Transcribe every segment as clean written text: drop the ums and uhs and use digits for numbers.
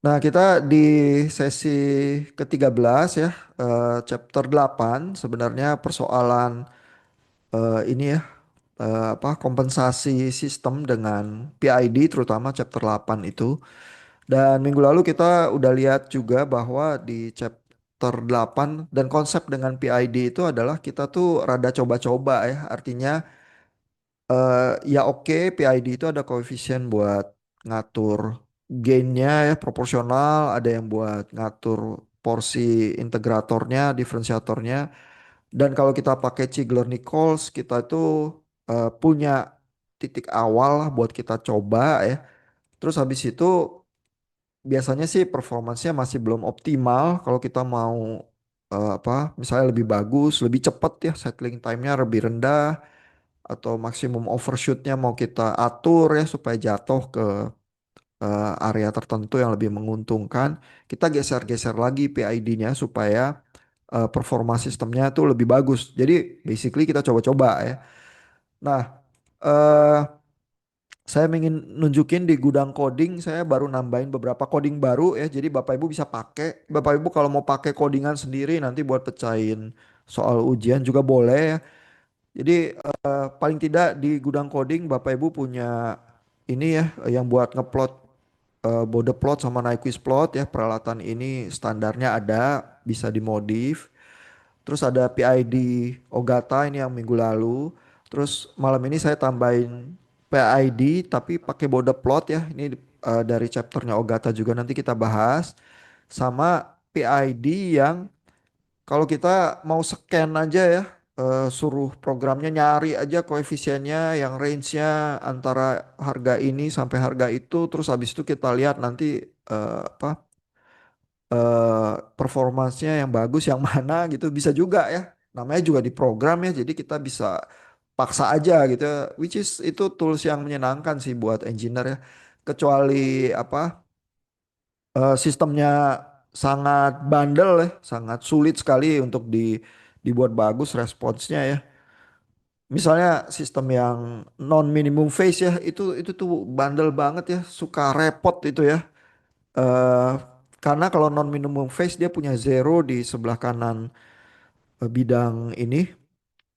Nah, kita di sesi ke-13 ya, chapter 8 sebenarnya persoalan ini ya, apa kompensasi sistem dengan PID terutama chapter 8 itu. Dan minggu lalu kita udah lihat juga bahwa di chapter 8 dan konsep dengan PID itu adalah kita tuh rada coba-coba ya, artinya ya oke, PID itu ada koefisien buat ngatur gainnya ya proporsional, ada yang buat ngatur porsi integratornya, diferensiatornya. Dan kalau kita pakai Ziegler-Nichols, kita itu punya titik awal lah buat kita coba ya. Terus habis itu biasanya sih performancenya masih belum optimal kalau kita mau apa misalnya lebih bagus, lebih cepat ya settling time-nya lebih rendah atau maksimum overshootnya mau kita atur ya supaya jatuh ke area tertentu yang lebih menguntungkan, kita geser-geser lagi PID-nya supaya performa sistemnya tuh lebih bagus. Jadi basically kita coba-coba ya. Nah, eh saya ingin nunjukin di gudang coding, saya baru nambahin beberapa coding baru ya. Jadi Bapak Ibu bisa pakai. Bapak Ibu kalau mau pakai codingan sendiri nanti buat pecahin soal ujian juga boleh ya. Jadi paling tidak di gudang coding Bapak Ibu punya ini ya yang buat ngeplot Bode plot sama Nyquist plot ya. Peralatan ini standarnya ada, bisa dimodif. Terus ada PID Ogata ini yang minggu lalu. Terus malam ini saya tambahin PID tapi pakai Bode plot ya. Ini dari chapternya Ogata juga nanti kita bahas. Sama PID yang kalau kita mau scan aja ya, suruh programnya nyari aja koefisiennya yang range-nya antara harga ini sampai harga itu, terus habis itu kita lihat nanti apa performancenya yang bagus yang mana gitu bisa juga ya. Namanya juga di program ya, jadi kita bisa paksa aja gitu ya. Which is itu tools yang menyenangkan sih buat engineer ya. Kecuali apa sistemnya sangat bandel ya, sangat sulit sekali untuk dibuat bagus responsnya ya. Misalnya sistem yang non minimum phase ya, itu tuh bandel banget ya, suka repot itu ya. eh Karena kalau non minimum phase dia punya zero di sebelah kanan bidang ini,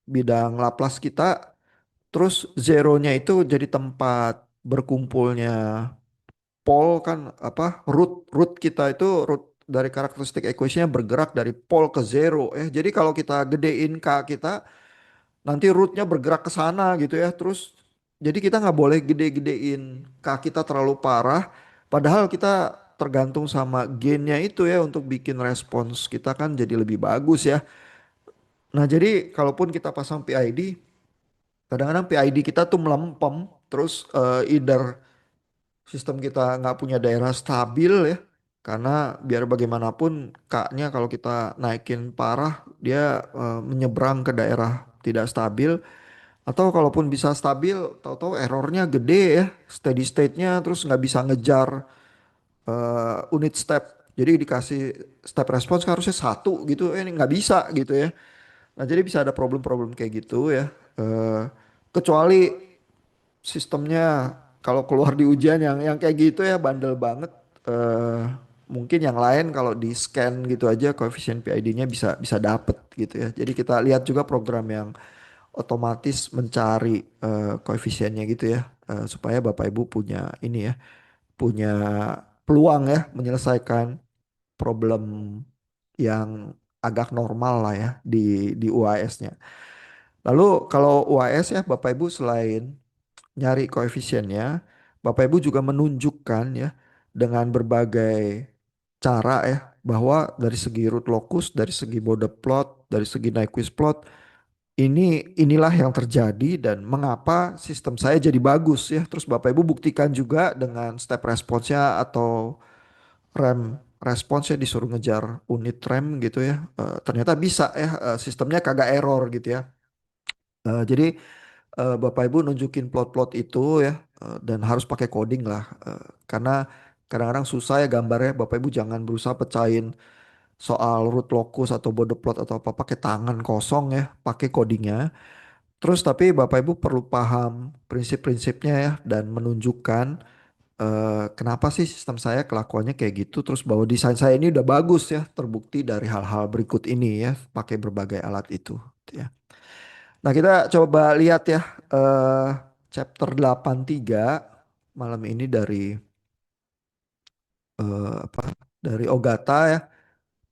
bidang Laplace kita. Terus zeronya itu jadi tempat berkumpulnya pole kan apa root root kita itu root dari karakteristik equationnya bergerak dari pole ke zero ya. Jadi kalau kita gedein K kita nanti rootnya bergerak ke sana gitu ya. Terus jadi kita nggak boleh gede-gedein K kita terlalu parah. Padahal kita tergantung sama gainnya itu ya untuk bikin respons kita kan jadi lebih bagus ya. Nah jadi kalaupun kita pasang PID, kadang-kadang PID kita tuh melempem. Terus either sistem kita nggak punya daerah stabil ya, karena biar bagaimanapun K-nya kalau kita naikin parah dia menyeberang ke daerah tidak stabil, atau kalaupun bisa stabil tahu-tahu errornya gede ya, steady state-nya terus nggak bisa ngejar unit step, jadi dikasih step response kan harusnya satu gitu, ini nggak bisa gitu ya. Nah jadi bisa ada problem-problem kayak gitu ya. Eh, Kecuali sistemnya kalau keluar di ujian yang kayak gitu ya bandel banget. eh Mungkin yang lain kalau di scan gitu aja koefisien PID-nya bisa bisa dapet gitu ya. Jadi kita lihat juga program yang otomatis mencari koefisiennya gitu ya, supaya Bapak Ibu punya ini ya, punya peluang ya menyelesaikan problem yang agak normal lah ya di UAS-nya. Lalu kalau UAS ya Bapak Ibu selain nyari koefisiennya, Bapak Ibu juga menunjukkan ya dengan berbagai cara ya bahwa dari segi root locus, dari segi Bode plot, dari segi Nyquist plot, inilah yang terjadi dan mengapa sistem saya jadi bagus ya. Terus Bapak Ibu buktikan juga dengan step response-nya atau rem responsnya disuruh ngejar unit rem gitu ya. Ternyata bisa ya, sistemnya kagak error gitu ya. Jadi Bapak Ibu nunjukin plot-plot itu ya, dan harus pakai coding lah, karena kadang-kadang susah ya gambarnya. Bapak Ibu jangan berusaha pecahin soal root locus atau Bode plot atau apa pakai tangan kosong ya, pakai codingnya. Terus tapi Bapak Ibu perlu paham prinsip-prinsipnya ya dan menunjukkan kenapa sih sistem saya kelakuannya kayak gitu, terus bahwa desain saya ini udah bagus ya, terbukti dari hal-hal berikut ini ya, pakai berbagai alat itu ya. Nah, kita coba lihat ya eh chapter 83 malam ini apa, dari Ogata ya.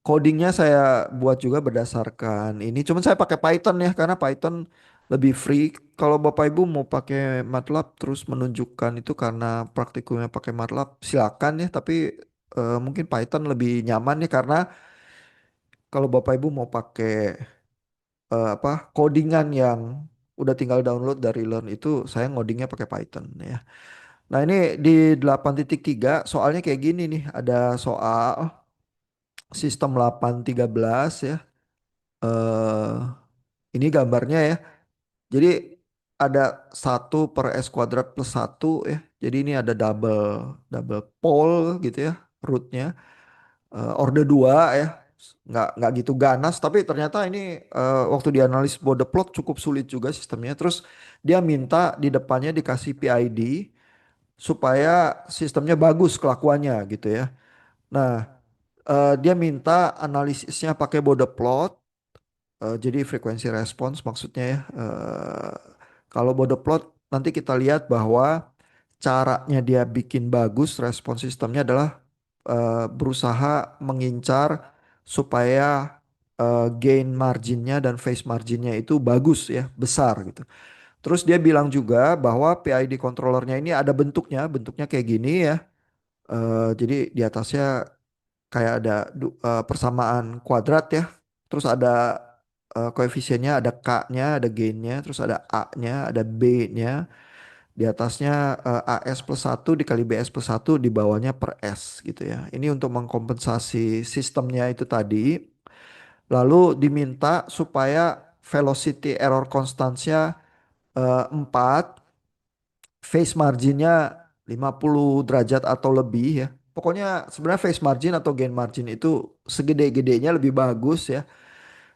Codingnya saya buat juga berdasarkan ini. Cuman saya pakai Python ya karena Python lebih free. Kalau Bapak Ibu mau pakai MATLAB terus menunjukkan itu karena praktikumnya pakai MATLAB silakan ya. Tapi mungkin Python lebih nyaman ya karena kalau Bapak Ibu mau pakai apa codingan yang udah tinggal download dari Learn itu saya ngodingnya pakai Python ya. Nah ini di 8.3 soalnya kayak gini nih. Ada soal sistem 8.13 ya. eh ini gambarnya ya. Jadi ada satu per S kuadrat plus satu ya. Jadi ini ada double double pole gitu ya rootnya. Orde 2 ya. Nggak gitu ganas tapi ternyata ini waktu dianalis Bode plot cukup sulit juga sistemnya. Terus dia minta di depannya dikasih PID supaya sistemnya bagus kelakuannya gitu ya. Nah, dia minta analisisnya pakai Bode plot. Jadi frekuensi respons maksudnya ya. Kalau Bode plot nanti kita lihat bahwa caranya dia bikin bagus respon sistemnya adalah berusaha mengincar supaya gain marginnya dan phase marginnya itu bagus ya, besar gitu. Terus dia bilang juga bahwa PID controllernya ini ada bentuknya, bentuknya kayak gini ya. Jadi di atasnya kayak ada persamaan kuadrat ya. Terus ada koefisiennya, ada K-nya, ada gain-nya, terus ada A-nya, ada B-nya. Di atasnya AS plus satu dikali BS plus satu di bawahnya per S gitu ya. Ini untuk mengkompensasi sistemnya itu tadi. Lalu diminta supaya velocity error constance-nya 4, phase marginnya 50 derajat atau lebih ya. Pokoknya sebenarnya phase margin atau gain margin itu segede-gedenya lebih bagus ya.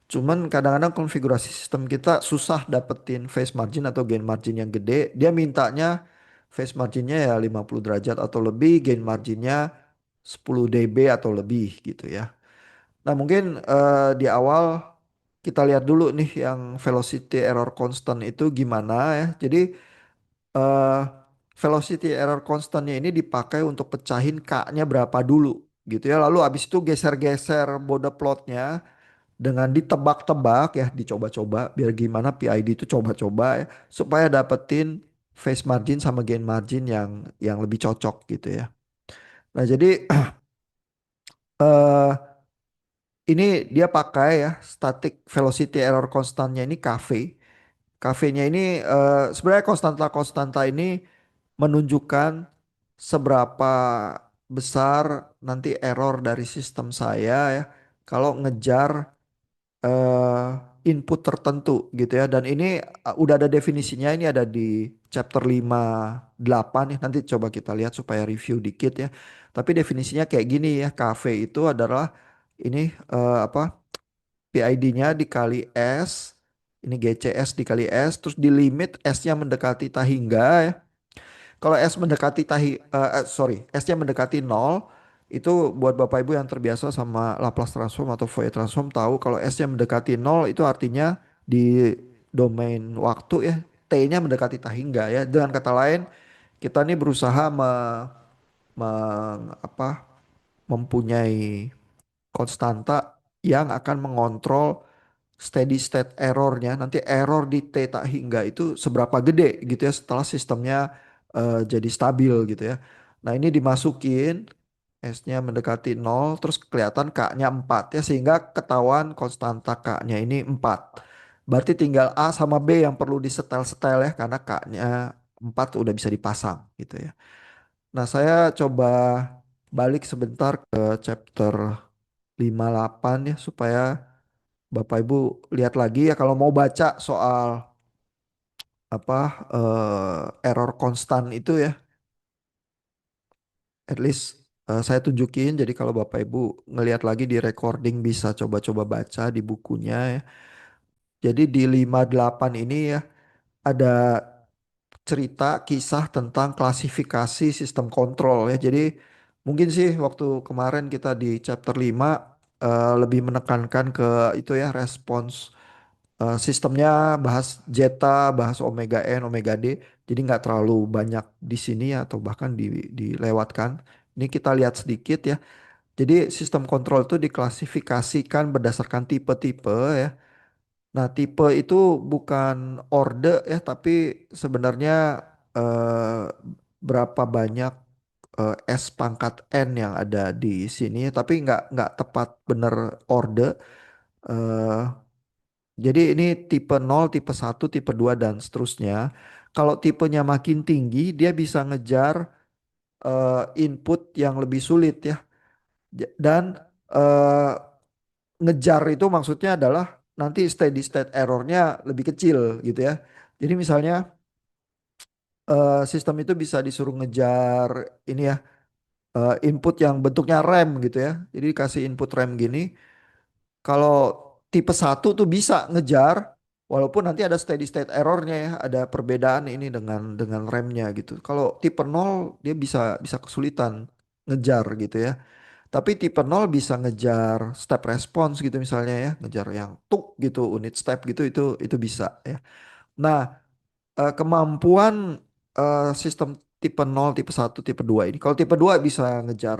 Cuman kadang-kadang konfigurasi sistem kita susah dapetin phase margin atau gain margin yang gede. Dia mintanya phase marginnya ya 50 derajat atau lebih, gain marginnya 10 dB atau lebih gitu ya. Nah mungkin di awal kita lihat dulu nih yang velocity error constant itu gimana ya. Jadi eh, velocity error constantnya ini dipakai untuk pecahin K-nya berapa dulu gitu ya. Lalu abis itu geser-geser Bode plotnya dengan ditebak-tebak ya, dicoba-coba biar gimana PID itu coba-coba ya supaya dapetin phase margin sama gain margin yang lebih cocok gitu ya. Nah, jadi eh ini dia pakai ya static velocity error constantnya ini KV. KV-nya ini sebenarnya konstanta-konstanta ini menunjukkan seberapa besar nanti error dari sistem saya ya kalau ngejar eh, input tertentu gitu ya. Dan ini udah ada definisinya, ini ada di chapter 58 ya. Nanti coba kita lihat supaya review dikit ya. Tapi definisinya kayak gini ya. KV itu adalah ini apa? PID-nya dikali S, ini GCS dikali S, terus di limit S-nya mendekati tahingga ya. Kalau S mendekati S-nya mendekati nol, itu buat Bapak Ibu yang terbiasa sama Laplace transform atau Fourier transform tahu kalau S-nya mendekati nol itu artinya di domain waktu ya, T-nya mendekati tahingga ya. Dengan kata lain, kita ini berusaha apa, mempunyai konstanta yang akan mengontrol steady state errornya. Nanti error di theta hingga itu seberapa gede gitu ya setelah sistemnya jadi stabil gitu ya. Nah ini dimasukin S-nya mendekati nol terus kelihatan K-nya 4 ya sehingga ketahuan konstanta K-nya ini 4. Berarti tinggal A sama B yang perlu disetel-setel ya karena K-nya 4 udah bisa dipasang gitu ya. Nah saya coba balik sebentar ke chapter 58 ya supaya Bapak Ibu lihat lagi ya kalau mau baca soal apa error konstan itu ya, at least saya tunjukin. Jadi kalau Bapak Ibu ngelihat lagi di recording bisa coba-coba baca di bukunya ya. Jadi di 58 ini ya ada cerita kisah tentang klasifikasi sistem kontrol ya. Jadi mungkin sih waktu kemarin kita di chapter 5 lebih menekankan ke itu ya respons sistemnya, bahas Zeta, bahas Omega N, Omega D. Jadi nggak terlalu banyak di sini ya, atau bahkan dilewatkan. Ini kita lihat sedikit ya. Jadi sistem kontrol itu diklasifikasikan berdasarkan tipe-tipe ya. Nah, tipe itu bukan orde ya, tapi sebenarnya eh, berapa banyak S pangkat N yang ada di sini, tapi nggak tepat bener orde. Eh, jadi ini tipe 0, tipe 1, tipe 2 dan seterusnya. Kalau tipenya makin tinggi, dia bisa ngejar input yang lebih sulit ya. Dan eh, ngejar itu maksudnya adalah nanti steady state errornya lebih kecil gitu ya. Jadi misalnya sistem itu bisa disuruh ngejar ini ya input yang bentuknya rem gitu ya. Jadi dikasih input rem gini. Kalau tipe satu tuh bisa ngejar walaupun nanti ada steady state errornya ya, ada perbedaan ini dengan remnya gitu. Kalau tipe nol dia bisa bisa kesulitan ngejar gitu ya. Tapi tipe nol bisa ngejar step response gitu misalnya ya, ngejar yang tuk gitu, unit step gitu itu bisa ya. Nah, kemampuan sistem tipe nol, tipe satu, tipe 2 ini. Kalau tipe 2 bisa ngejar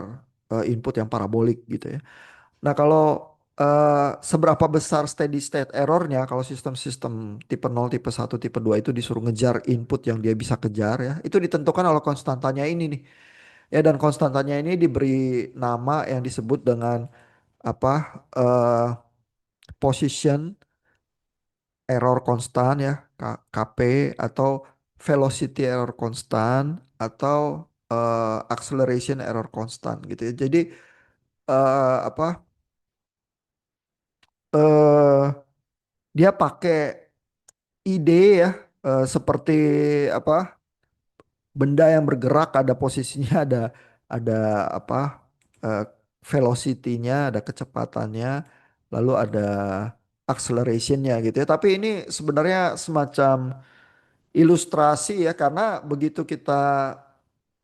input yang parabolik gitu ya. Nah, kalau seberapa besar steady state errornya kalau sistem-sistem tipe nol, tipe satu, tipe 2 itu disuruh ngejar input yang dia bisa kejar ya, itu ditentukan oleh konstantanya ini nih. Ya, dan konstantanya ini diberi nama yang disebut dengan apa? Position error constant ya, KP, atau velocity error constant, atau acceleration error constant gitu ya. Jadi apa? eh Dia pakai ide ya, seperti apa benda yang bergerak, ada posisinya, ada apa eh, velocity-nya, ada kecepatannya, lalu ada acceleration-nya gitu ya. Tapi ini sebenarnya semacam ilustrasi ya, karena begitu kita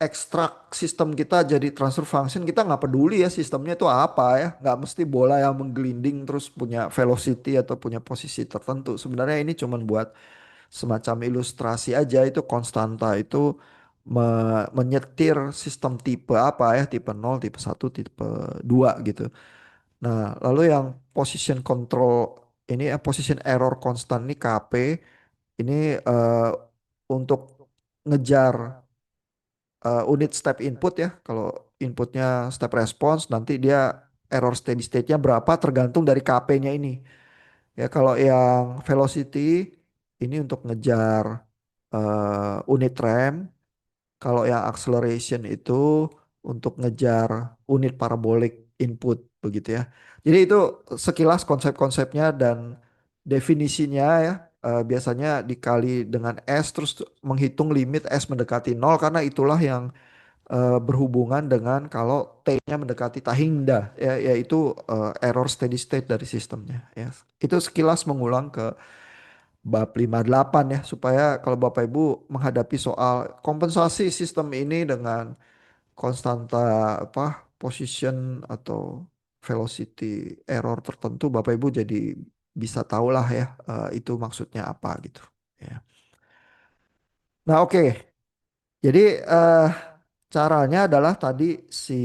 ekstrak sistem kita jadi transfer function, kita nggak peduli ya sistemnya itu apa ya, nggak mesti bola yang menggelinding terus punya velocity atau punya posisi tertentu. Sebenarnya ini cuman buat semacam ilustrasi aja, itu konstanta itu menyetir sistem tipe apa ya, tipe nol, tipe satu, tipe 2 gitu. Nah, lalu yang position control ini position error constant ini KP ini untuk ngejar unit step input ya. Kalau inputnya step response, nanti dia error steady state-nya berapa tergantung dari KP-nya ini. Ya, kalau yang velocity ini untuk ngejar unit rem. Kalau yang acceleration itu untuk ngejar unit parabolic input begitu ya. Jadi itu sekilas konsep-konsepnya dan definisinya ya. Biasanya dikali dengan S terus menghitung limit S mendekati nol, karena itulah yang berhubungan dengan kalau T-nya mendekati Tahinda ya, yaitu error steady state dari sistemnya ya. Itu sekilas mengulang ke bab 58 ya, supaya kalau Bapak Ibu menghadapi soal kompensasi sistem ini dengan konstanta apa position atau velocity error tertentu, Bapak Ibu jadi bisa tahulah ya itu maksudnya apa gitu ya. Nah, oke. Jadi eh, caranya adalah tadi si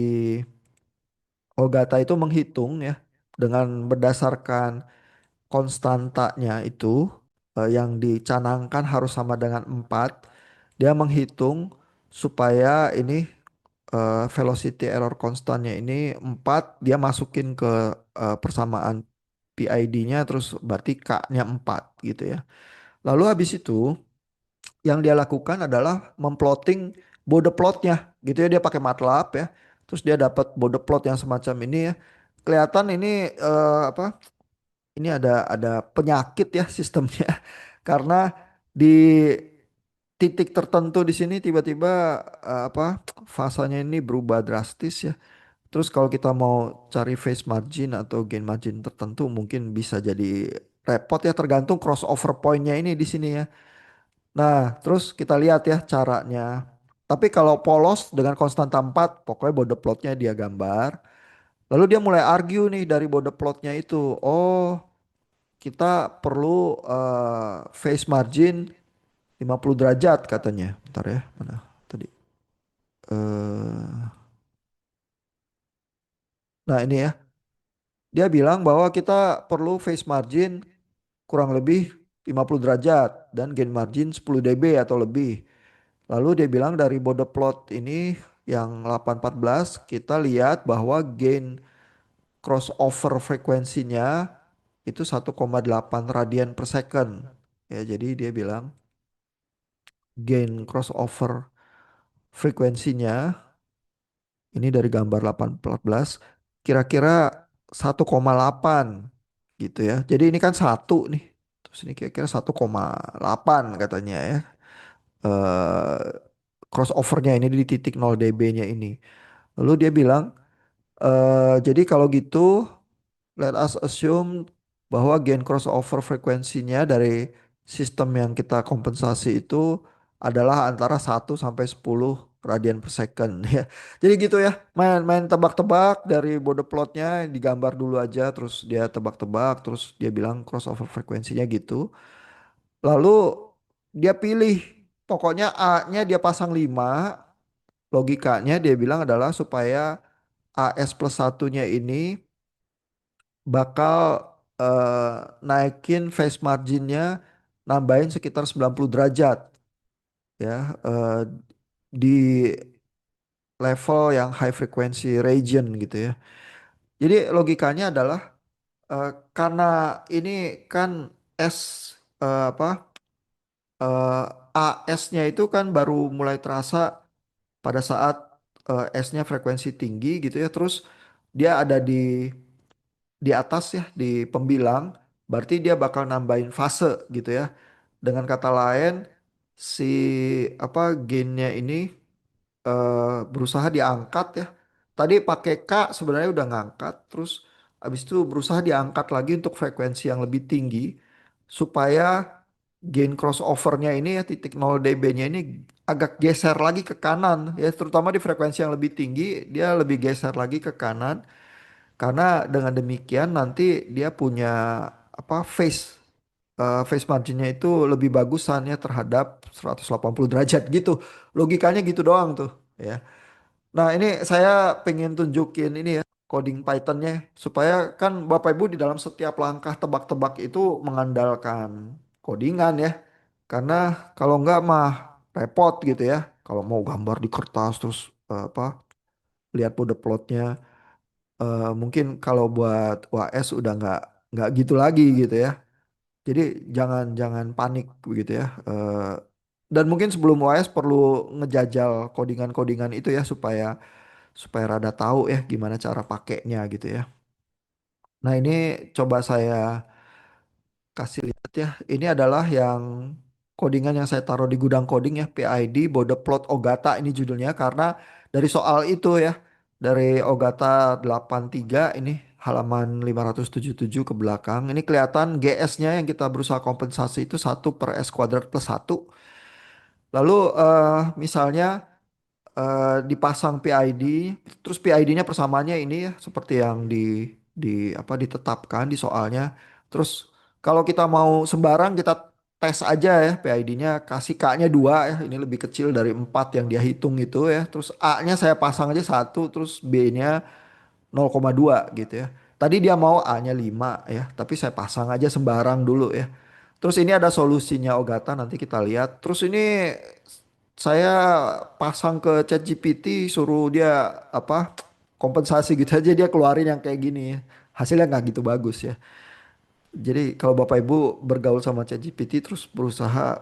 Ogata itu menghitung ya dengan berdasarkan konstantanya itu yang dicanangkan harus sama dengan 4. Dia menghitung supaya ini velocity error konstannya ini 4, dia masukin ke persamaan PID-nya, terus berarti K-nya 4 gitu ya. Lalu habis itu yang dia lakukan adalah memplotting Bode plotnya gitu ya, dia pakai MATLAB ya. Terus dia dapat Bode plot yang semacam ini ya. Kelihatan ini apa? Ini ada penyakit ya sistemnya. Karena di titik tertentu di sini tiba-tiba apa fasanya ini berubah drastis ya. Terus kalau kita mau cari phase margin atau gain margin tertentu mungkin bisa jadi repot ya, tergantung crossover pointnya ini di sini ya. Nah, terus kita lihat ya caranya. Tapi kalau polos dengan konstanta 4, pokoknya bode plotnya dia gambar. Lalu dia mulai argue nih dari bode plotnya itu. Oh, kita perlu phase margin 50 derajat katanya. Bentar ya, mana tadi? eh nah ini ya, dia bilang bahwa kita perlu phase margin kurang lebih 50 derajat dan gain margin 10 dB atau lebih. Lalu dia bilang dari bode plot ini yang 814 kita lihat bahwa gain crossover frekuensinya itu 1,8 radian per second. Ya, jadi dia bilang gain crossover frekuensinya ini dari gambar 814 kira-kira 1,8 gitu ya. Jadi ini kan satu nih. Terus ini kira-kira 1,8 katanya ya. Eh crossovernya ini di titik 0 dB-nya ini. Lalu dia bilang, jadi kalau gitu let us assume bahwa gain crossover frekuensinya dari sistem yang kita kompensasi itu adalah antara 1 sampai 10 radian per second ya. Jadi gitu ya, main-main tebak-tebak dari bode plotnya digambar dulu aja terus dia tebak-tebak terus dia bilang crossover frekuensinya gitu. Lalu dia pilih pokoknya A-nya dia pasang 5. Logikanya dia bilang adalah supaya AS plus satunya ini bakal naikin phase marginnya nambahin sekitar 90 derajat ya, di level yang high frequency region gitu ya. Jadi logikanya adalah karena ini kan S apa eh, AS-nya itu kan baru mulai terasa pada saat S-nya frekuensi tinggi gitu ya. Terus dia ada di atas ya di pembilang, berarti dia bakal nambahin fase gitu ya. Dengan kata lain, si apa gainnya ini berusaha diangkat ya. Tadi pakai K sebenarnya udah ngangkat, terus habis itu berusaha diangkat lagi untuk frekuensi yang lebih tinggi supaya gain crossovernya ini ya titik 0 dB-nya ini agak geser lagi ke kanan ya, terutama di frekuensi yang lebih tinggi dia lebih geser lagi ke kanan karena dengan demikian nanti dia punya apa phase marginnya itu lebih bagusannya terhadap 180 derajat gitu. Logikanya gitu doang tuh ya. Nah, ini saya pengen tunjukin ini ya coding Pythonnya supaya kan Bapak Ibu di dalam setiap langkah tebak-tebak itu mengandalkan codingan ya. Karena kalau enggak mah repot gitu ya. Kalau mau gambar di kertas terus apa lihat kode plotnya, mungkin kalau buat UAS udah nggak gitu lagi gitu ya. Jadi jangan jangan panik begitu ya. Dan mungkin sebelum UAS perlu ngejajal codingan-codingan itu ya supaya supaya rada tahu ya gimana cara pakainya gitu ya. Nah, ini coba saya kasih lihat ya. Ini adalah yang codingan yang saya taruh di gudang coding ya, PID Bode Plot Ogata ini judulnya karena dari soal itu ya. Dari Ogata 83 ini halaman 577 ke belakang. Ini kelihatan GS-nya yang kita berusaha kompensasi itu 1/s² plus 1. Lalu misalnya dipasang PID, terus PID-nya persamaannya ini ya seperti yang di apa ditetapkan di soalnya. Terus kalau kita mau sembarang kita tes aja ya PID-nya kasih K-nya 2 ya, ini lebih kecil dari 4 yang dia hitung itu ya. Terus A-nya saya pasang aja 1, terus B-nya 0,2 gitu ya. Tadi dia mau A-nya 5 ya, tapi saya pasang aja sembarang dulu ya. Terus ini ada solusinya Ogata nanti kita lihat. Terus ini saya pasang ke ChatGPT suruh dia apa kompensasi gitu aja dia keluarin yang kayak gini ya. Hasilnya nggak gitu bagus ya. Jadi kalau Bapak Ibu bergaul sama ChatGPT terus berusaha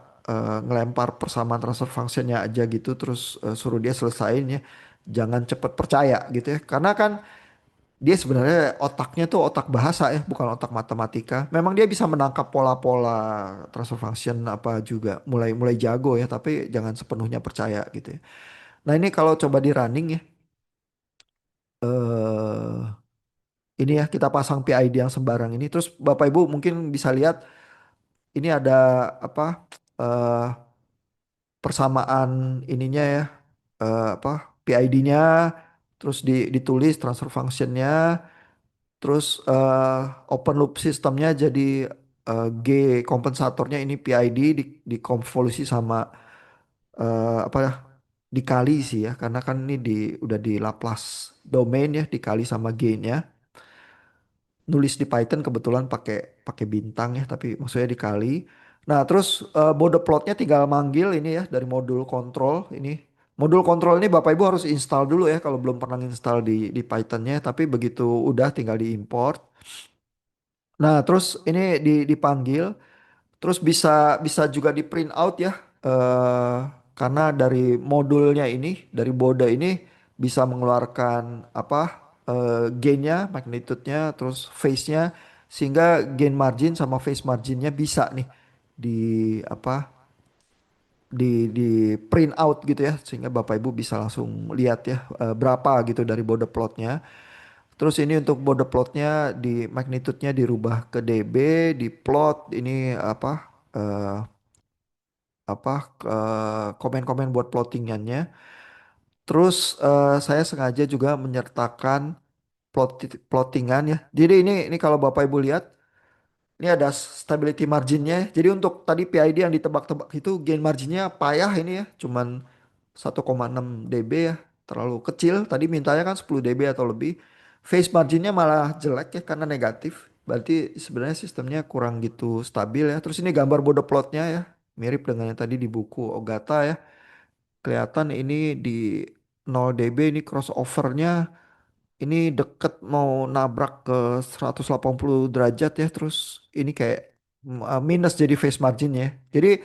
ngelempar persamaan transfer functionnya aja gitu terus suruh dia selesain ya. Jangan cepet percaya gitu ya. Karena kan dia sebenarnya otaknya tuh otak bahasa ya, bukan otak matematika. Memang dia bisa menangkap pola-pola transfer function apa juga, mulai mulai jago ya, tapi jangan sepenuhnya percaya gitu ya. Nah, ini kalau coba di running ya, eh ini ya kita pasang PID yang sembarang ini, terus Bapak Ibu mungkin bisa lihat ini ada apa? persamaan ininya ya, apa PID-nya, terus ditulis transfer functionnya, terus open loop sistemnya jadi G kompensatornya ini PID dikonvolusi sama apa ya, dikali sih ya, karena kan ini udah di Laplace domain ya, dikali sama G-nya. Nulis di Python kebetulan pakai pakai bintang ya, tapi maksudnya dikali. Nah, terus mode plotnya tinggal manggil ini ya dari modul kontrol ini. Modul kontrol ini Bapak Ibu harus install dulu ya kalau belum pernah install di Pythonnya, tapi begitu udah tinggal diimport. Nah, terus ini dipanggil, terus bisa bisa juga di print out ya, eh karena dari modulnya ini, dari Bode ini bisa mengeluarkan apa gainnya, magnitude-nya, terus phase-nya, sehingga gain margin sama phase marginnya bisa nih di apa di print out gitu ya, sehingga Bapak Ibu bisa langsung lihat ya berapa gitu dari Bode plotnya. Terus ini untuk border plotnya di magnitude-nya dirubah ke dB, di plot ini eh, apa komen-komen buat plottingannya. Terus saya sengaja juga menyertakan plottingan ya. Jadi ini kalau Bapak Ibu lihat ini ada stability marginnya. Jadi untuk tadi PID yang ditebak-tebak itu gain marginnya payah ini ya. Cuman 1,6 dB ya. Terlalu kecil. Tadi mintanya kan 10 dB atau lebih. Phase marginnya malah jelek ya karena negatif. Berarti sebenarnya sistemnya kurang gitu stabil ya. Terus ini gambar border plotnya ya. Mirip dengan yang tadi di buku Ogata ya. Kelihatan ini di 0 dB ini crossovernya ini deket mau nabrak ke 180 derajat ya. Terus ini kayak minus jadi phase marginnya. Jadi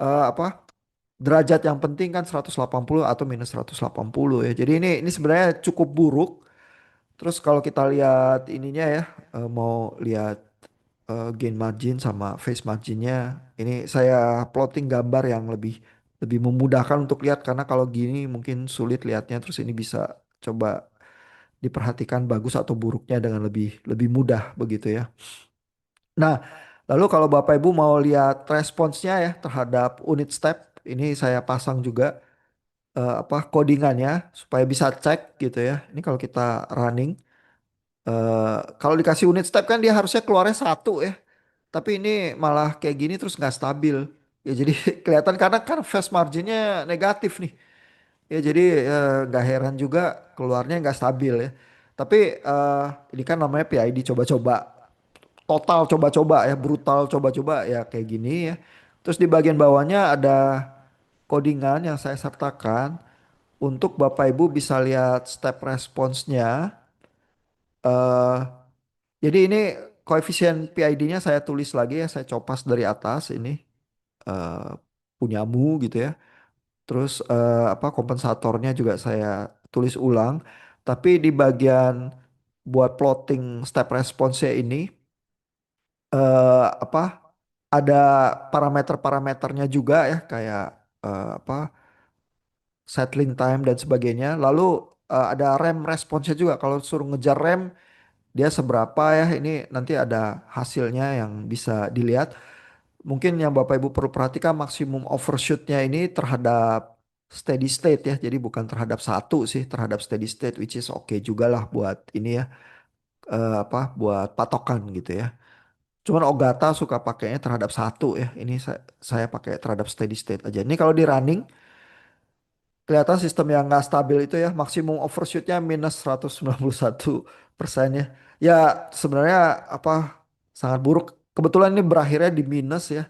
apa derajat yang penting kan 180 atau minus 180 ya. Jadi ini sebenarnya cukup buruk. Terus kalau kita lihat ininya ya, mau lihat gain margin sama phase marginnya, ini saya plotting gambar yang lebih lebih memudahkan untuk lihat karena kalau gini mungkin sulit lihatnya. Terus ini bisa coba diperhatikan bagus atau buruknya dengan lebih lebih mudah begitu ya. Nah, lalu kalau Bapak Ibu mau lihat responsnya ya terhadap unit step, ini saya pasang juga apa codingannya supaya bisa cek gitu ya. Ini kalau kita running, kalau dikasih unit step kan dia harusnya keluarnya satu ya. Tapi ini malah kayak gini terus nggak stabil. Ya jadi kelihatan karena kan fast marginnya negatif nih. Ya jadi nggak heran juga keluarnya nggak stabil ya. Tapi ini kan namanya PID coba-coba. Total coba-coba ya, brutal coba-coba ya kayak gini ya. Terus di bagian bawahnya ada codingan yang saya sertakan untuk Bapak Ibu bisa lihat step response-nya. eh jadi ini koefisien PID-nya saya tulis lagi ya, saya copas dari atas ini eh punyamu gitu ya. Terus apa kompensatornya juga saya tulis ulang. Tapi di bagian buat plotting step response-nya ini apa ada parameter-parameternya juga ya kayak apa settling time dan sebagainya. Lalu ada RAM response-nya juga. Kalau suruh ngejar RAM dia seberapa ya ini nanti ada hasilnya yang bisa dilihat. Mungkin yang Bapak Ibu perlu perhatikan maksimum overshoot-nya ini terhadap steady state ya. Jadi bukan terhadap satu sih, terhadap steady state which is oke juga lah buat ini ya apa buat patokan gitu ya. Cuman Ogata suka pakainya terhadap satu ya. Ini saya pakai terhadap steady state aja. Ini kalau di running kelihatan sistem yang nggak stabil itu ya maksimum overshootnya minus 191% ya. Ya sebenarnya apa sangat buruk. Kebetulan ini berakhirnya di minus ya.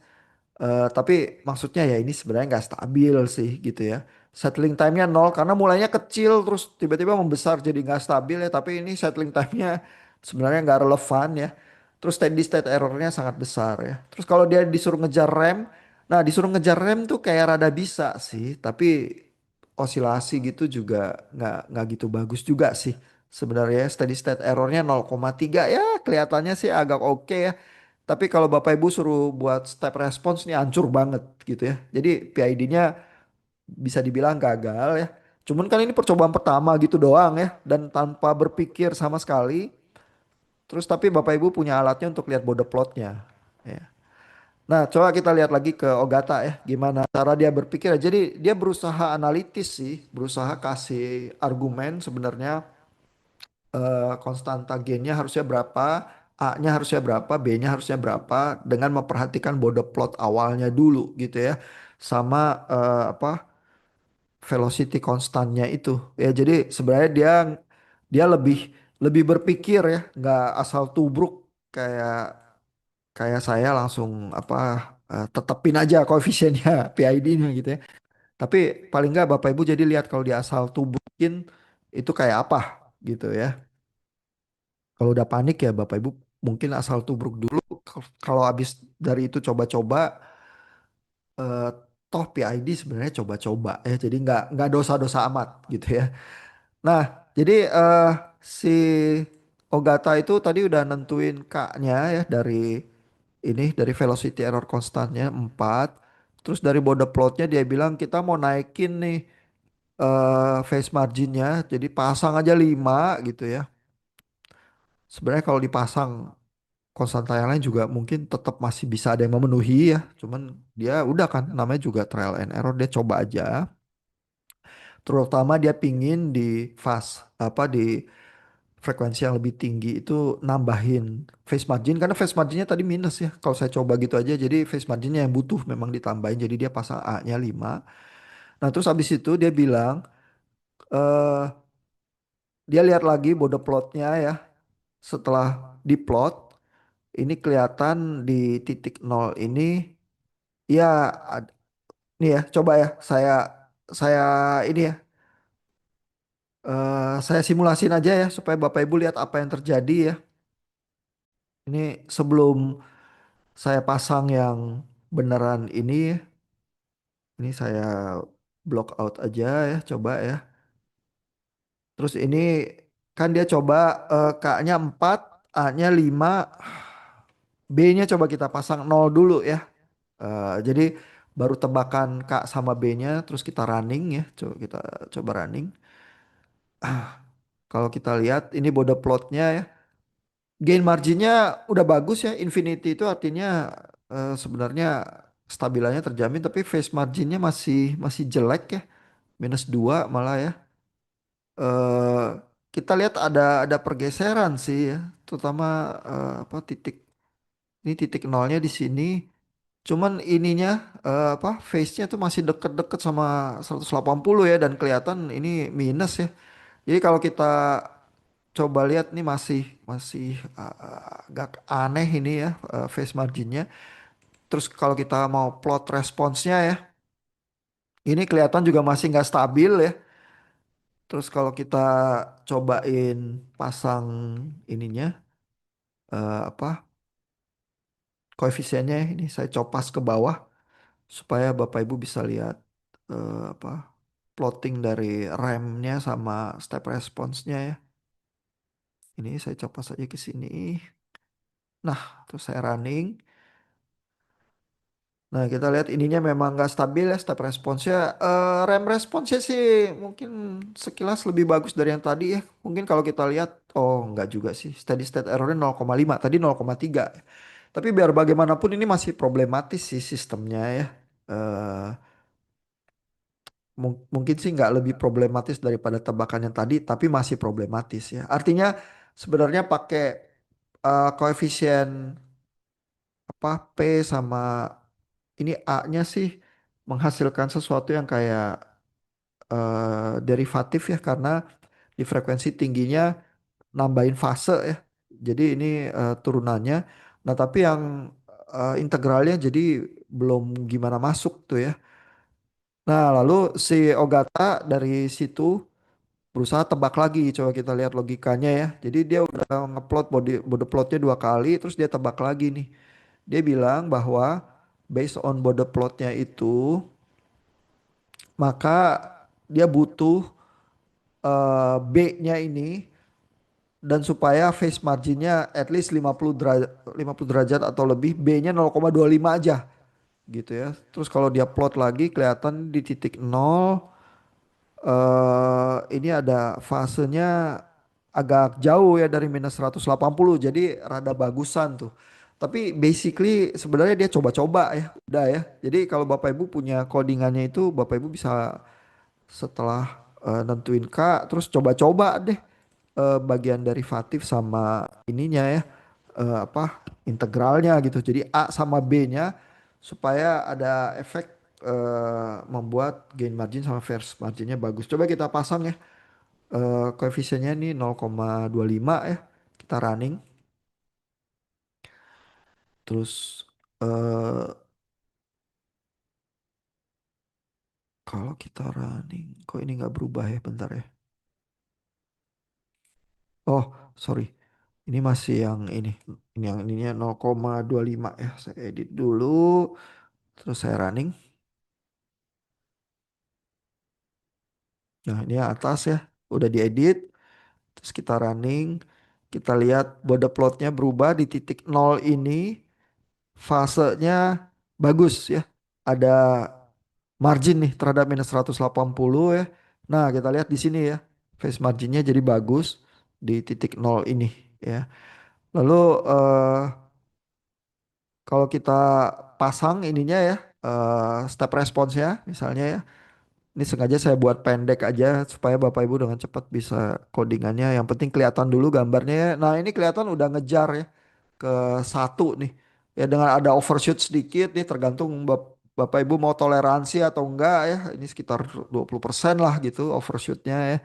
Tapi maksudnya ya ini sebenarnya nggak stabil sih gitu ya. Settling time-nya nol karena mulainya kecil terus tiba-tiba membesar jadi nggak stabil ya. Tapi ini settling time-nya sebenarnya nggak relevan ya. Terus steady state error-nya sangat besar ya. Terus kalau dia disuruh ngejar rem, nah disuruh ngejar rem tuh kayak rada bisa sih. Tapi osilasi gitu juga nggak gitu bagus juga sih. Sebenarnya steady state error-nya 0,3 ya kelihatannya sih agak oke ya. Tapi kalau Bapak Ibu suruh buat step response nih hancur banget gitu ya. Jadi PID-nya bisa dibilang gagal ya. Cuman kan ini percobaan pertama gitu doang ya. Dan tanpa berpikir sama sekali. Terus tapi Bapak Ibu punya alatnya untuk lihat border plotnya. Ya. Nah, coba kita lihat lagi ke Ogata ya, gimana cara dia berpikir. Jadi dia berusaha analitis sih, berusaha kasih argumen sebenarnya konstanta gainnya harusnya berapa, A-nya harusnya berapa, B-nya harusnya berapa, dengan memperhatikan border plot awalnya dulu gitu ya, sama apa velocity konstannya itu. Ya jadi sebenarnya dia dia lebih lebih berpikir ya, nggak asal tubruk kayak kayak saya langsung apa tetepin aja koefisiennya PID-nya gitu ya. Tapi paling nggak Bapak Ibu jadi lihat kalau dia asal tubrukin itu kayak apa gitu ya. Kalau udah panik ya Bapak Ibu mungkin asal tubruk dulu. Kalau habis dari itu coba-coba eh, toh PID sebenarnya coba-coba ya. Jadi nggak dosa-dosa amat gitu ya. Nah, jadi si Ogata itu tadi udah nentuin K-nya ya dari ini dari velocity error konstannya 4. Terus dari border plotnya dia bilang kita mau naikin nih phase marginnya jadi pasang aja 5 gitu ya. Sebenarnya kalau dipasang konstanta yang lain juga mungkin tetap masih bisa ada yang memenuhi ya. Cuman dia udah kan namanya juga trial and error dia coba aja. Terutama dia pingin di fast apa di frekuensi yang lebih tinggi itu nambahin phase margin karena phase marginnya tadi minus ya. Kalau saya coba gitu aja jadi phase marginnya yang butuh memang ditambahin jadi dia pasang A-nya 5. Nah, terus habis itu dia bilang eh dia lihat lagi border plotnya ya. Setelah diplot ini kelihatan di titik nol ini ya nih ya coba ya saya ini ya saya simulasin aja ya supaya Bapak Ibu lihat apa yang terjadi ya. Ini sebelum saya pasang yang beneran ini saya block out aja ya coba ya. Terus ini kan dia coba K-nya 4, A-nya 5, B-nya coba kita pasang nol dulu ya. Jadi baru tebakan K sama B-nya terus kita running ya. Coba kita coba running. Kalau kita lihat ini border plotnya ya. Gain marginnya udah bagus ya. Infinity itu artinya sebenarnya stabilannya terjamin tapi phase marginnya masih masih jelek ya. -2 malah ya. eh Kita lihat ada pergeseran sih ya. Terutama apa titik ini titik nolnya di sini. Cuman ininya apa face-nya tuh masih deket-deket sama 180 ya dan kelihatan ini minus ya. Jadi kalau kita coba lihat nih masih masih agak aneh ini ya face marginnya. Terus kalau kita mau plot responsnya ya, ini kelihatan juga masih nggak stabil ya. Terus kalau kita cobain pasang ininya apa koefisiennya ini saya copas ke bawah supaya Bapak Ibu bisa lihat apa plotting dari RAM-nya sama step response-nya ya. Ini saya coba saja ke sini. Nah, terus saya running. Nah, kita lihat ininya memang nggak stabil ya step response-nya. RAM response-nya sih mungkin sekilas lebih bagus dari yang tadi ya. Mungkin kalau kita lihat, oh nggak juga sih. Steady state error-nya 0,5, tadi 0,3. Tapi biar bagaimanapun ini masih problematis sih sistemnya ya. Eh, mungkin sih nggak lebih problematis daripada tebakan yang tadi, tapi masih problematis ya. Artinya sebenarnya pakai koefisien apa P sama ini A-nya sih menghasilkan sesuatu yang kayak derivatif ya karena di frekuensi tingginya nambahin fase ya. Jadi ini turunannya. Nah, tapi yang integralnya jadi belum gimana masuk tuh ya. Nah, lalu si Ogata dari situ berusaha tebak lagi. Coba kita lihat logikanya ya. Jadi dia udah ngeplot body plotnya 2 kali, terus dia tebak lagi nih. Dia bilang bahwa based on body plotnya itu, maka dia butuh B-nya ini dan supaya phase marginnya at least 50 derajat atau lebih, B-nya 0,25 aja gitu ya. Terus kalau dia plot lagi kelihatan di titik nol ini ada fasenya agak jauh ya dari -180 jadi rada bagusan tuh. Tapi basically sebenarnya dia coba-coba ya, udah ya. Jadi kalau Bapak Ibu punya codingannya itu, Bapak Ibu bisa setelah nentuin K, terus coba-coba deh bagian derivatif sama ininya ya, apa integralnya gitu. Jadi A sama B-nya supaya ada efek membuat gain margin sama first marginnya bagus. Coba kita pasang ya, koefisiennya ini 0,25 ya, kita running. Terus eh kalau kita running, kok ini nggak berubah ya? Bentar ya. Oh, sorry. Ini masih yang ini. Ini yang ininya 0,25 ya. Saya edit dulu. Terus saya running. Nah, ini yang atas ya. Udah diedit. Terus kita running. Kita lihat border plotnya berubah di titik nol ini. Fasenya bagus ya. Ada margin nih terhadap minus 180 ya. Nah, kita lihat di sini ya. Phase marginnya jadi bagus di titik nol ini ya. Lalu kalau kita pasang ininya ya, step responsnya misalnya ya. Ini sengaja saya buat pendek aja supaya Bapak Ibu dengan cepat bisa codingannya. Yang penting kelihatan dulu gambarnya ya. Nah ini kelihatan udah ngejar ya ke satu nih. Ya dengan ada overshoot sedikit nih tergantung Bapak Ibu mau toleransi atau enggak ya. Ini sekitar 20% lah gitu overshootnya ya.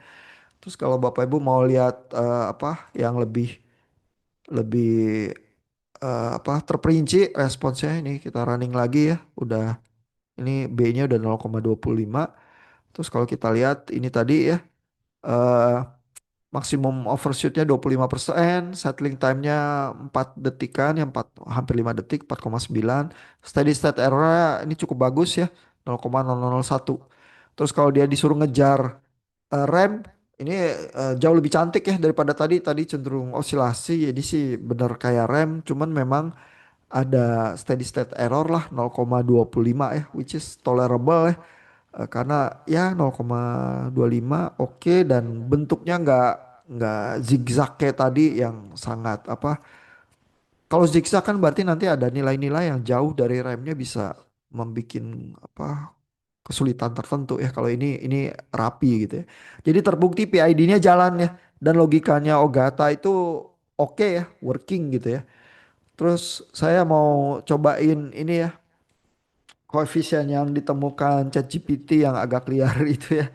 Terus kalau Bapak Ibu mau lihat apa yang lebih lebih apa terperinci responsnya ini kita running lagi ya. Udah ini B-nya udah 0,25. Terus kalau kita lihat ini tadi ya eh maksimum overshootnya 25%, settling time-nya 4 detikan, yang 4, hampir 5 detik, 4,9. Steady state error ini cukup bagus ya, 0,001. Terus kalau dia disuruh ngejar rem, ini jauh lebih cantik ya daripada tadi. Tadi cenderung osilasi, jadi sih bener kayak rem, cuman memang ada steady state error lah 0,25 ya, which is tolerable ya. Karena ya 0,25 oke dan bentuknya nggak zigzag kayak tadi yang sangat apa. Kalau zigzag kan berarti nanti ada nilai-nilai yang jauh dari remnya bisa membuat apa kesulitan tertentu ya. Kalau ini rapi gitu ya. Jadi terbukti PID-nya jalan ya dan logikanya Ogata itu oke ya, working gitu ya. Terus saya mau cobain ini ya, koefisien yang ditemukan ChatGPT yang agak liar itu ya.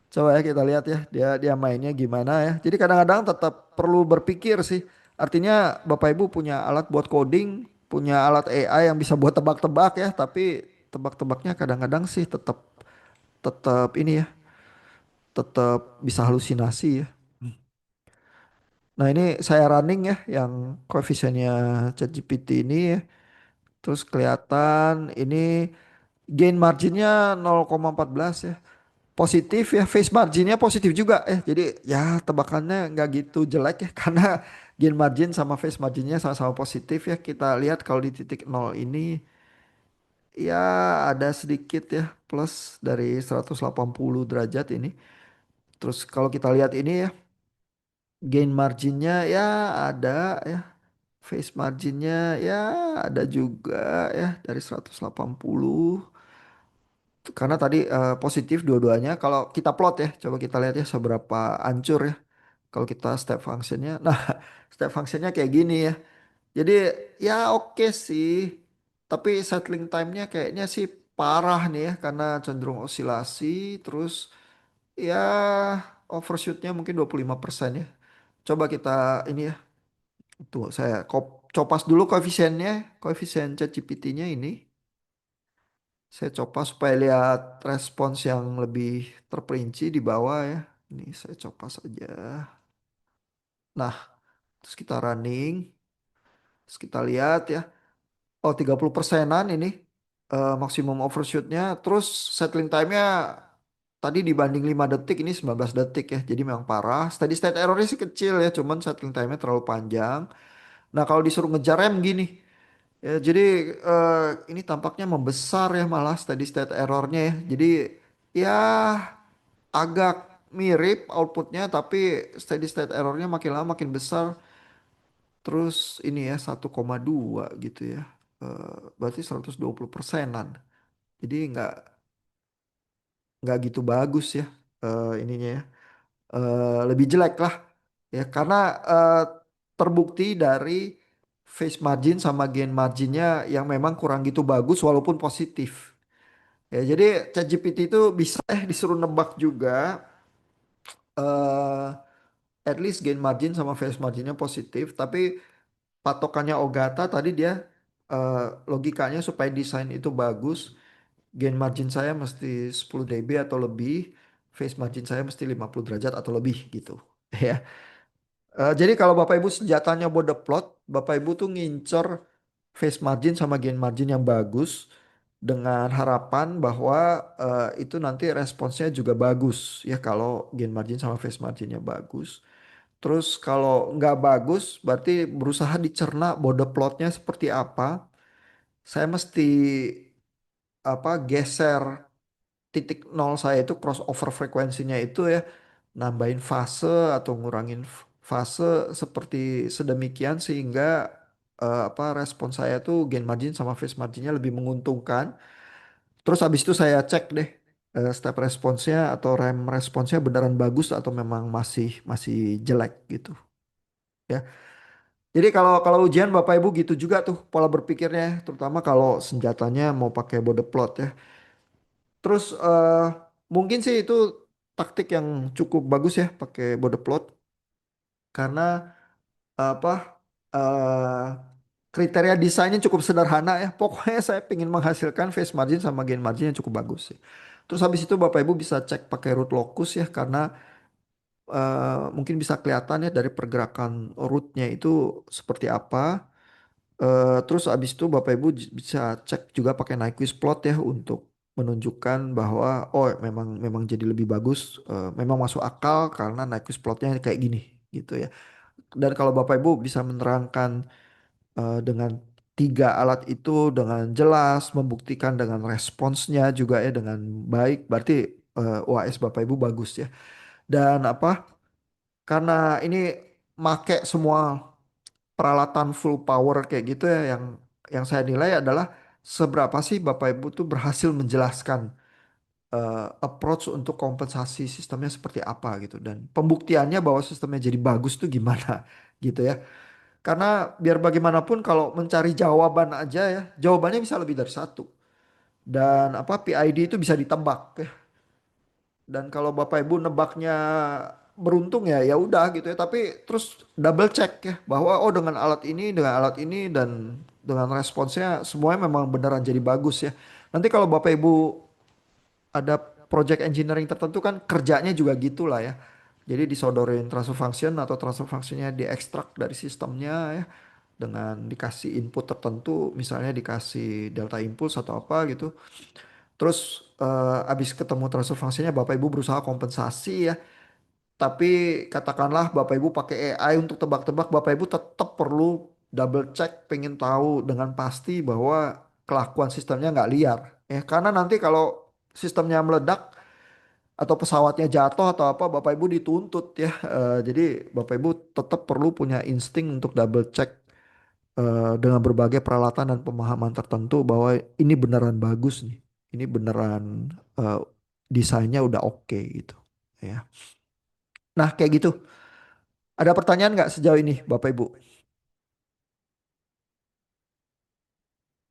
Coba ya kita lihat ya dia dia mainnya gimana ya. Jadi kadang-kadang tetap perlu berpikir sih. Artinya Bapak Ibu punya alat buat coding, punya alat AI yang bisa buat tebak-tebak ya, tapi tebak-tebaknya kadang-kadang sih tetap tetap ini ya, tetap bisa halusinasi ya. Nah ini saya running ya yang koefisiennya ChatGPT ini ya. Terus kelihatan ini gain marginnya 0,14 ya. Positif ya, face marginnya positif juga jadi ya tebakannya nggak gitu jelek ya karena gain margin sama face marginnya sama-sama positif ya. Kita lihat kalau di titik nol ini ya ada sedikit ya plus dari 180 derajat ini. Terus kalau kita lihat ini ya gain marginnya ya ada ya, face marginnya ya ada juga ya dari 180. Karena tadi positif dua-duanya. Kalau kita plot ya, coba kita lihat ya seberapa hancur ya. Kalau kita step functionnya, nah step functionnya kayak gini ya. Jadi ya oke sih, tapi settling time-nya kayaknya sih parah nih ya, karena cenderung osilasi. Terus ya overshoot-nya mungkin 25% ya. Coba kita ini ya, tuh saya copas dulu koefisiennya, koefisien ChatGPT-nya ini. Saya coba supaya lihat respons yang lebih terperinci di bawah ya. Ini saya coba saja. Nah, terus kita running, terus kita lihat ya. Oh, 30 persenan ini maksimum overshootnya. Terus settling time-nya tadi dibanding 5 detik ini 19 detik ya. Jadi memang parah. Steady state error-nya sih kecil ya, cuman settling time-nya terlalu panjang. Nah, kalau disuruh ngejar rem gini. Ya, jadi ini tampaknya membesar ya malah steady state errornya ya. Jadi ya agak mirip outputnya tapi steady state errornya makin lama makin besar. terus ini ya 1,2 gitu ya. Berarti 120 persenan. Jadi nggak gitu bagus ya ininya ya. Lebih jelek lah ya karena eh, terbukti dari face margin sama gain marginnya yang memang kurang gitu bagus walaupun positif. Ya, jadi ChatGPT itu bisa disuruh nebak juga eh at least gain margin sama face marginnya positif, tapi patokannya Ogata tadi dia logikanya supaya desain itu bagus, gain margin saya mesti 10 dB atau lebih, face margin saya mesti 50 derajat atau lebih gitu. Ya. Jadi kalau Bapak Ibu senjatanya border plot, Bapak Ibu tuh ngincer face margin sama gain margin yang bagus dengan harapan bahwa itu nanti responsnya juga bagus ya kalau gain margin sama face marginnya bagus. Terus kalau nggak bagus berarti berusaha dicerna border plotnya seperti apa. Saya mesti apa geser titik nol saya itu crossover frekuensinya itu ya, nambahin fase atau ngurangin fase seperti sedemikian sehingga apa respon saya tuh gain margin sama phase marginnya lebih menguntungkan. Terus habis itu saya cek deh step responsnya atau rem responsnya beneran bagus atau memang masih masih jelek gitu ya. Jadi kalau kalau ujian Bapak Ibu gitu juga tuh pola berpikirnya, terutama kalau senjatanya mau pakai border plot ya. Terus mungkin sih itu taktik yang cukup bagus ya pakai border plot karena apa eh kriteria desainnya cukup sederhana ya. Pokoknya saya ingin menghasilkan face margin sama gain margin yang cukup bagus sih. Terus habis itu Bapak Ibu bisa cek pakai root locus ya karena mungkin bisa kelihatan ya dari pergerakan rootnya itu seperti apa. Terus abis itu Bapak Ibu bisa cek juga pakai Nyquist plot ya untuk menunjukkan bahwa oh memang memang jadi lebih bagus, memang masuk akal karena Nyquist plotnya kayak gini gitu ya. Dan kalau Bapak Ibu bisa menerangkan dengan tiga alat itu dengan jelas, membuktikan dengan responsnya juga ya dengan baik, berarti UAS Bapak Ibu bagus ya. Dan apa? Karena ini make semua peralatan full power kayak gitu ya yang saya nilai adalah seberapa sih Bapak Ibu tuh berhasil menjelaskan approach untuk kompensasi sistemnya seperti apa gitu dan pembuktiannya bahwa sistemnya jadi bagus tuh gimana gitu ya. Karena biar bagaimanapun kalau mencari jawaban aja ya, jawabannya bisa lebih dari satu. Dan apa PID itu bisa ditebak ya. Dan kalau Bapak Ibu nebaknya beruntung ya ya udah gitu ya tapi terus double check ya bahwa oh dengan alat ini dan dengan responsnya semuanya memang beneran jadi bagus ya. Nanti kalau Bapak Ibu ada project engineering tertentu kan kerjanya juga gitulah ya. Jadi disodorin transfer function atau transfer functionnya diekstrak dari sistemnya ya dengan dikasih input tertentu misalnya dikasih delta impulse atau apa gitu. Terus abis ketemu transfer functionnya Bapak Ibu berusaha kompensasi ya. Tapi katakanlah Bapak Ibu pakai AI untuk tebak-tebak, Bapak Ibu tetap perlu double check, pengen tahu dengan pasti bahwa kelakuan sistemnya nggak liar. Ya, karena nanti kalau sistemnya meledak atau pesawatnya jatuh atau apa, Bapak Ibu dituntut ya. Jadi Bapak Ibu tetap perlu punya insting untuk double check dengan berbagai peralatan dan pemahaman tertentu bahwa ini beneran bagus nih, ini beneran desainnya udah oke gitu. Ya. Nah kayak gitu. Ada pertanyaan nggak sejauh ini, Bapak Ibu?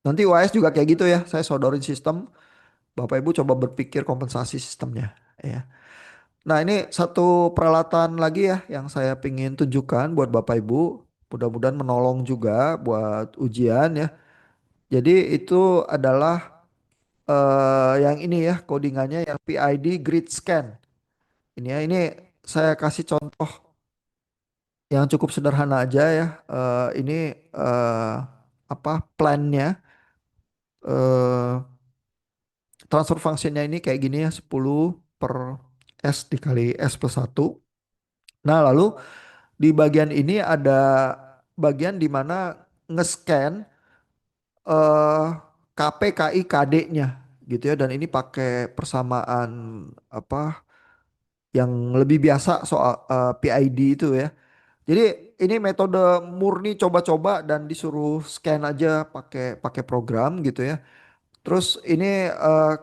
Nanti UAS juga kayak gitu ya. Saya sodorin sistem. Bapak Ibu coba berpikir kompensasi sistemnya. Ya. Nah ini satu peralatan lagi ya yang saya pingin tunjukkan buat Bapak Ibu. Mudah-mudahan menolong juga buat ujian ya. Jadi itu adalah yang ini ya codingannya yang PID grid scan. Ini ya ini saya kasih contoh yang cukup sederhana aja ya. Ini eh, apa plannya. eh Transfer functionnya ini kayak gini ya 10 per S dikali S plus 1. Nah lalu di bagian ini ada bagian di mana nge-scan eh, KP, KI, KD-nya gitu ya. Dan ini pakai persamaan apa yang lebih biasa soal PID itu ya. Jadi ini metode murni coba-coba dan disuruh scan aja pakai pakai program gitu ya. Terus ini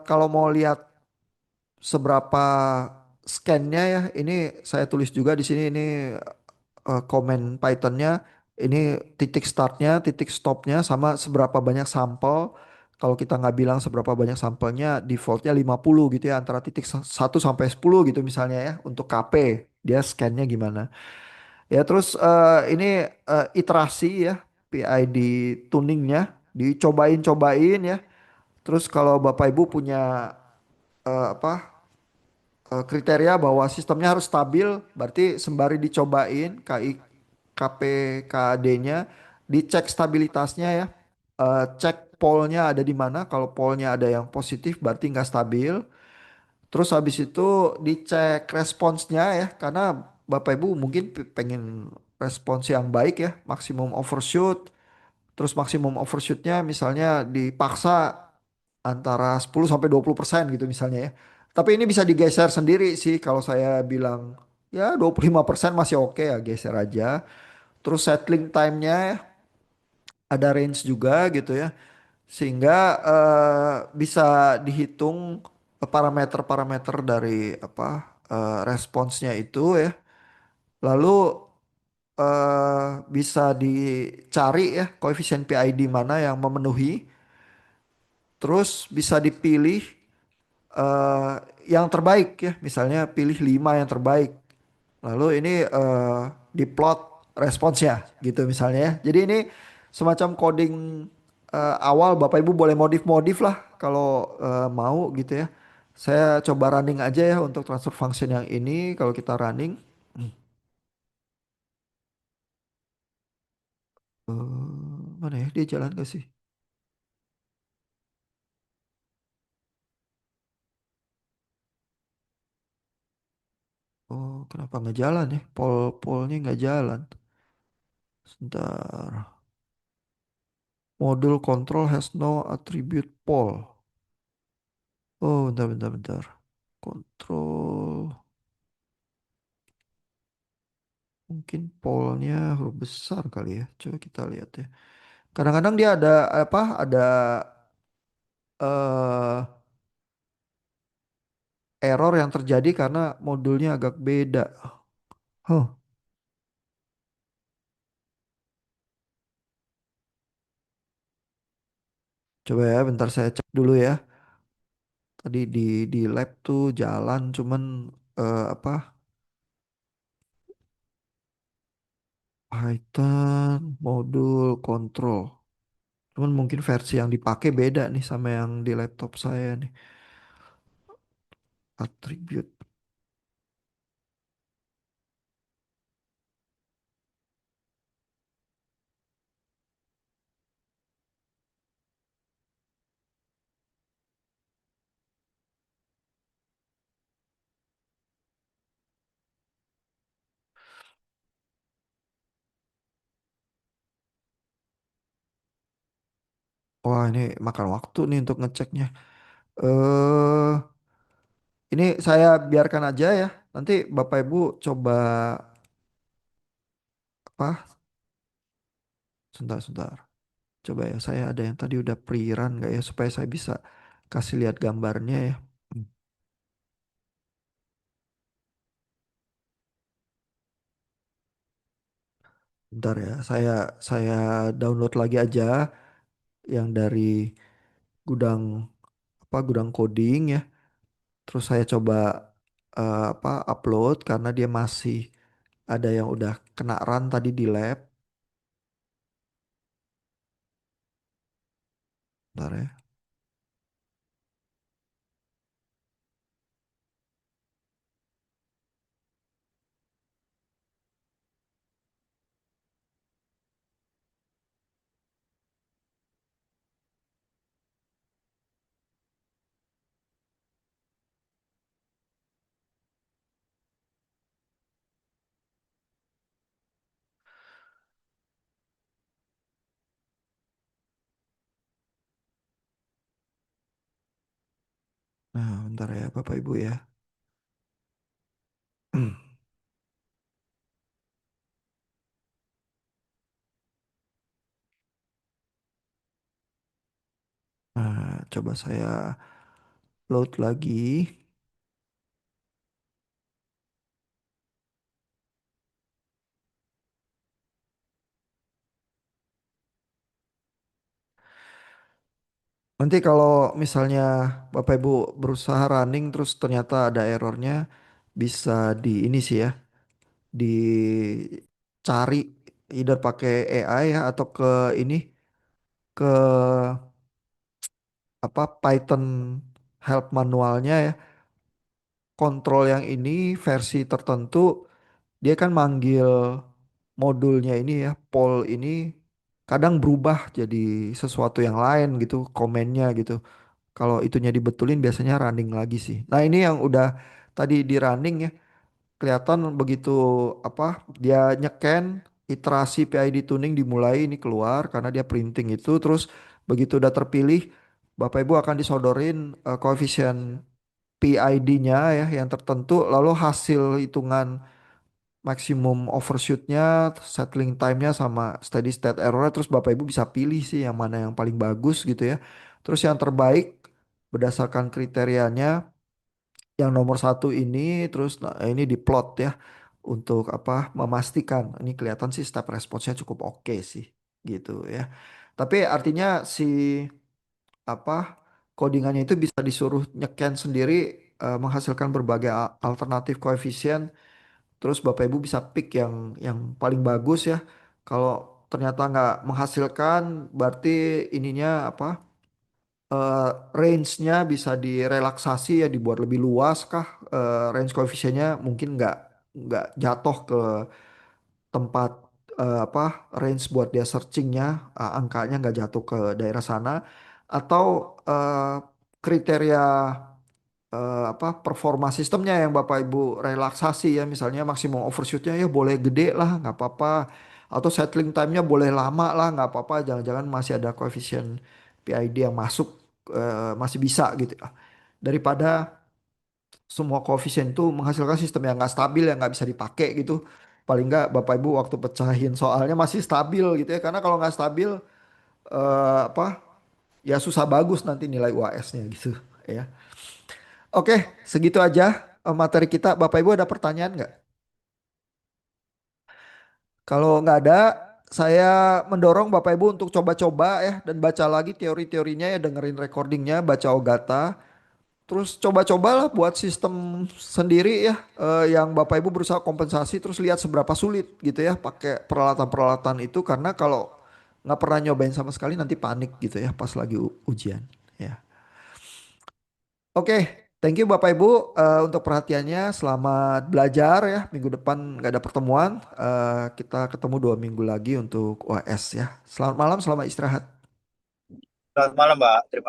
kalau mau lihat seberapa scan-nya ya, ini saya tulis juga di sini ini komen Python-nya, ini titik start-nya, titik stop-nya sama seberapa banyak sampel. Kalau kita nggak bilang seberapa banyak sampelnya, defaultnya 50 gitu ya, antara titik 1 sampai 10 gitu misalnya ya, untuk KP, dia scan-nya gimana. Ya terus ini iterasi ya, PID tuningnya, dicobain-cobain ya. Terus kalau Bapak Ibu punya apa kriteria bahwa sistemnya harus stabil, berarti sembari dicobain KPKD-nya, dicek stabilitasnya ya. Cek polnya ada di mana. Kalau polnya ada yang positif berarti nggak stabil. Terus habis itu dicek responsnya ya, karena Bapak Ibu mungkin pengen respons yang baik ya, maksimum overshoot. Terus maksimum overshootnya misalnya dipaksa antara 10 sampai 20% gitu misalnya ya. Tapi ini bisa digeser sendiri sih kalau saya bilang ya 25% masih oke ya, geser aja. Terus settling time-nya ada range juga gitu ya. Sehingga bisa dihitung parameter-parameter dari apa responsnya itu ya. Lalu bisa dicari ya koefisien PID mana yang memenuhi. Terus bisa dipilih eh, yang terbaik ya, misalnya pilih 5 yang terbaik. Lalu ini diplot responsnya gitu misalnya ya. Jadi ini semacam coding awal, Bapak Ibu boleh modif-modif lah kalau mau gitu ya. Saya coba running aja ya untuk transfer function yang ini kalau kita running. Mana ya dia jalan gak sih? Oh, kenapa nggak jalan ya? Polnya nggak jalan. Sebentar. Module control has no attribute pol. Oh, bentar, bentar, bentar. Kontrol. Mungkin polnya huruf besar kali ya. Coba kita lihat ya. Kadang-kadang dia ada apa? Ada eh error yang terjadi karena modulnya agak beda. Huh. Coba ya, bentar saya cek dulu ya. Tadi di lab tuh jalan, cuman apa? Python modul control. Cuman mungkin versi yang dipakai beda nih sama yang di laptop saya nih. Attribute. Wah, ini makan waktu nih untuk ngeceknya. Eh, ini saya biarkan aja ya. Nanti Bapak Ibu coba apa? Sebentar, sebentar. Coba ya, saya ada yang tadi udah pre-run nggak ya supaya saya bisa kasih lihat gambarnya ya. Hmm, Bentar ya, saya download lagi aja yang dari gudang apa gudang coding ya. Terus saya coba apa upload karena dia masih ada yang udah kena run tadi di lab. Bentar ya. Nah, bentar ya Bapak Ibu ya. Coba saya load lagi. Nanti kalau misalnya Bapak Ibu berusaha running terus ternyata ada errornya, bisa di ini sih ya, dicari either pakai AI ya atau ke ini ke apa Python help manualnya ya. Kontrol yang ini versi tertentu dia kan manggil modulnya ini ya, poll ini kadang berubah jadi sesuatu yang lain gitu, komennya gitu. Kalau itunya dibetulin biasanya running lagi sih. Nah ini yang udah tadi di running ya, kelihatan begitu apa dia nyeken iterasi PID tuning dimulai ini keluar karena dia printing itu terus begitu udah terpilih Bapak Ibu akan disodorin koefisien PID-nya ya yang tertentu lalu hasil hitungan maksimum overshootnya, settling time-nya sama steady state error terus Bapak Ibu bisa pilih sih yang mana yang paling bagus gitu ya. Terus yang terbaik berdasarkan kriterianya yang nomor satu ini terus nah, ini diplot ya untuk apa memastikan ini kelihatan sih step response-nya cukup oke sih gitu ya. Tapi artinya si apa codingannya itu bisa disuruh nyeken sendiri menghasilkan berbagai alternatif koefisien. Terus Bapak Ibu bisa pick yang paling bagus ya. Kalau ternyata nggak menghasilkan, berarti ininya apa? Range-nya bisa direlaksasi ya, dibuat lebih luas kah? Range koefisiennya mungkin nggak jatuh ke tempat apa? Range buat dia searchingnya, angkanya nggak jatuh ke daerah sana. Atau kriteria apa performa sistemnya yang Bapak Ibu relaksasi ya misalnya maksimum overshootnya ya boleh gede lah nggak apa-apa atau settling time-nya boleh lama lah nggak apa-apa jangan-jangan masih ada koefisien PID yang masuk masih bisa gitu ya daripada semua koefisien itu menghasilkan sistem yang nggak stabil yang nggak bisa dipakai gitu paling nggak Bapak Ibu waktu pecahin soalnya masih stabil gitu ya karena kalau nggak stabil apa ya susah bagus nanti nilai UAS-nya gitu ya. Oke, segitu aja materi kita. Bapak Ibu ada pertanyaan nggak? Kalau nggak ada, saya mendorong Bapak Ibu untuk coba-coba ya dan baca lagi teori-teorinya ya, dengerin recordingnya, baca Ogata. Terus coba-cobalah buat sistem sendiri ya, yang Bapak Ibu berusaha kompensasi, terus lihat seberapa sulit gitu ya, pakai peralatan-peralatan itu karena kalau nggak pernah nyobain sama sekali nanti panik gitu ya pas lagi ujian. Ya. Oke, thank you Bapak Ibu untuk perhatiannya. Selamat belajar ya. Minggu depan nggak ada pertemuan. Kita ketemu 2 minggu lagi untuk UAS ya. Selamat malam, selamat istirahat. Selamat malam, Mbak. Terima